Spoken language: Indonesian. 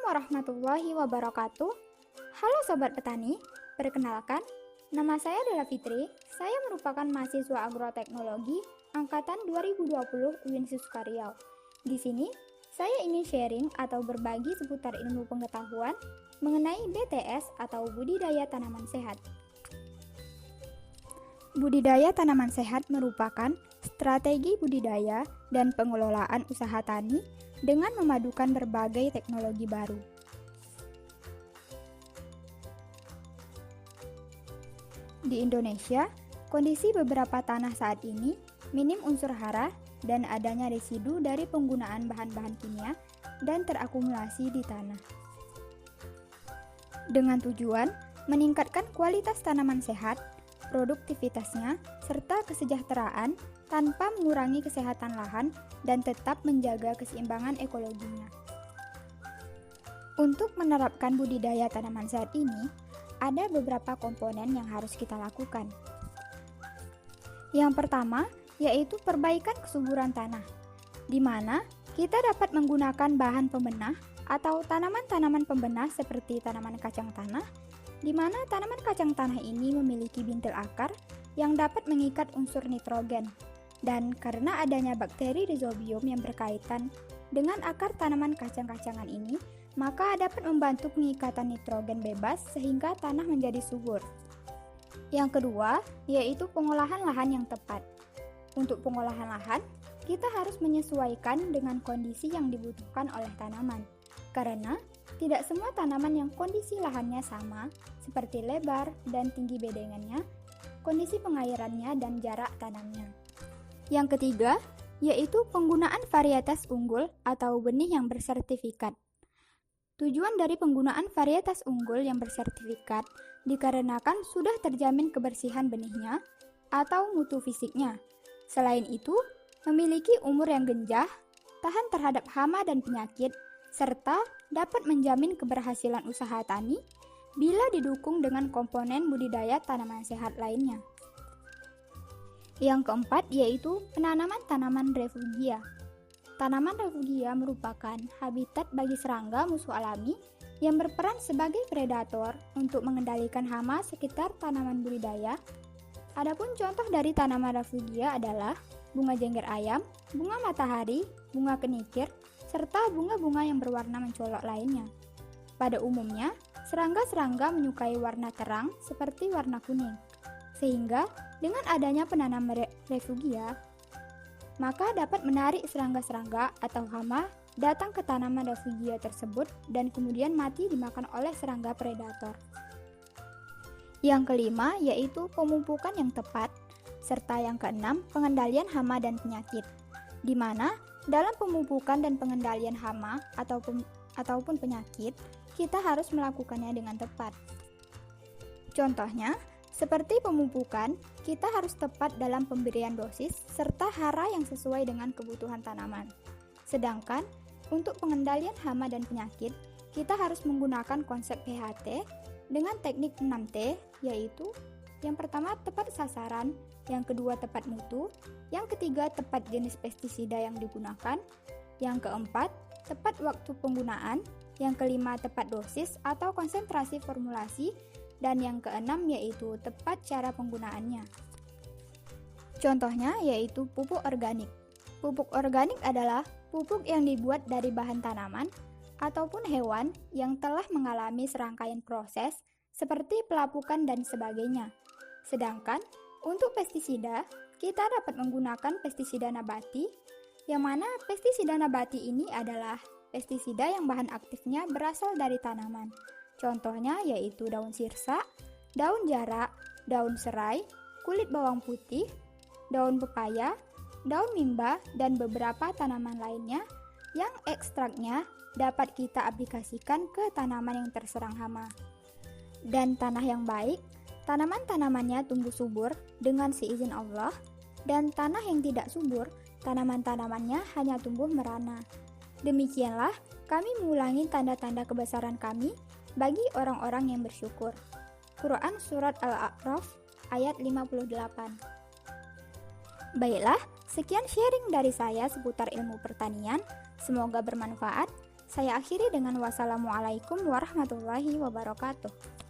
warahmatullahi wabarakatuh. Halo Sobat Petani, perkenalkan, nama saya adalah Fitri. Saya merupakan mahasiswa agroteknologi Angkatan 2020 UIN Suska Riau. Di sini, saya ingin sharing atau berbagi seputar ilmu pengetahuan mengenai BTS atau budidaya tanaman sehat. Budidaya tanaman sehat merupakan strategi budidaya dan pengelolaan usaha tani dengan memadukan berbagai teknologi baru. Di Indonesia, kondisi beberapa tanah saat ini minim unsur hara dan adanya residu dari penggunaan bahan-bahan kimia dan terakumulasi di tanah. Dengan tujuan meningkatkan kualitas tanaman sehat, produktivitasnya, serta kesejahteraan tanpa mengurangi kesehatan lahan dan tetap menjaga keseimbangan ekologinya. Untuk menerapkan budidaya tanaman sehat ini, ada beberapa komponen yang harus kita lakukan. Yang pertama, yaitu perbaikan kesuburan tanah, di mana kita dapat menggunakan bahan pembenah atau tanaman-tanaman pembenah seperti tanaman kacang tanah, di mana tanaman kacang tanah ini memiliki bintil akar yang dapat mengikat unsur nitrogen. Dan karena adanya bakteri rhizobium yang berkaitan dengan akar tanaman kacang-kacangan ini, maka dapat membantu pengikatan nitrogen bebas sehingga tanah menjadi subur. Yang kedua, yaitu pengolahan lahan yang tepat. Untuk pengolahan lahan, kita harus menyesuaikan dengan kondisi yang dibutuhkan oleh tanaman. Karena tidak semua tanaman yang kondisi lahannya sama, seperti lebar dan tinggi bedengannya, kondisi pengairannya dan jarak tanamnya. Yang ketiga, yaitu penggunaan varietas unggul atau benih yang bersertifikat. Tujuan dari penggunaan varietas unggul yang bersertifikat dikarenakan sudah terjamin kebersihan benihnya atau mutu fisiknya. Selain itu, memiliki umur yang genjah, tahan terhadap hama dan penyakit, serta dapat menjamin keberhasilan usaha tani bila didukung dengan komponen budidaya tanaman sehat lainnya. Yang keempat yaitu penanaman tanaman refugia. Tanaman refugia merupakan habitat bagi serangga musuh alami yang berperan sebagai predator untuk mengendalikan hama sekitar tanaman budidaya. Adapun contoh dari tanaman refugia adalah bunga jengger ayam, bunga matahari, bunga kenikir, serta bunga-bunga yang berwarna mencolok lainnya. Pada umumnya, serangga-serangga menyukai warna terang seperti warna kuning. Sehingga, dengan adanya penanaman refugia, maka dapat menarik serangga-serangga atau hama datang ke tanaman refugia tersebut dan kemudian mati dimakan oleh serangga predator. Yang kelima yaitu pemupukan yang tepat, serta yang keenam pengendalian hama dan penyakit, di mana dalam pemupukan dan pengendalian hama ataupun penyakit, kita harus melakukannya dengan tepat. Contohnya, seperti pemupukan, kita harus tepat dalam pemberian dosis serta hara yang sesuai dengan kebutuhan tanaman. Sedangkan, untuk pengendalian hama dan penyakit, kita harus menggunakan konsep PHT dengan teknik 6T, yaitu yang pertama tepat sasaran, yang kedua tepat mutu, yang ketiga tepat jenis pestisida yang digunakan, yang keempat tepat waktu penggunaan, yang kelima tepat dosis atau konsentrasi formulasi, dan yang keenam yaitu tepat cara penggunaannya. Contohnya yaitu pupuk organik. Pupuk organik adalah pupuk yang dibuat dari bahan tanaman ataupun hewan yang telah mengalami serangkaian proses seperti pelapukan dan sebagainya. Sedangkan untuk pestisida, kita dapat menggunakan pestisida nabati, yang mana pestisida nabati ini adalah pestisida yang bahan aktifnya berasal dari tanaman. Contohnya yaitu daun sirsa, daun jarak, daun serai, kulit bawang putih, daun pepaya, daun mimba, dan beberapa tanaman lainnya yang ekstraknya dapat kita aplikasikan ke tanaman yang terserang hama. Dan tanah yang baik, tanaman-tanamannya tumbuh subur dengan seizin Allah, dan tanah yang tidak subur, tanaman-tanamannya hanya tumbuh merana. Demikianlah kami mengulangi tanda-tanda kebesaran kami bagi orang-orang yang bersyukur. Quran Surat Al-A'raf ayat 58. Baiklah, sekian sharing dari saya seputar ilmu pertanian. Semoga bermanfaat. Saya akhiri dengan wassalamualaikum warahmatullahi wabarakatuh.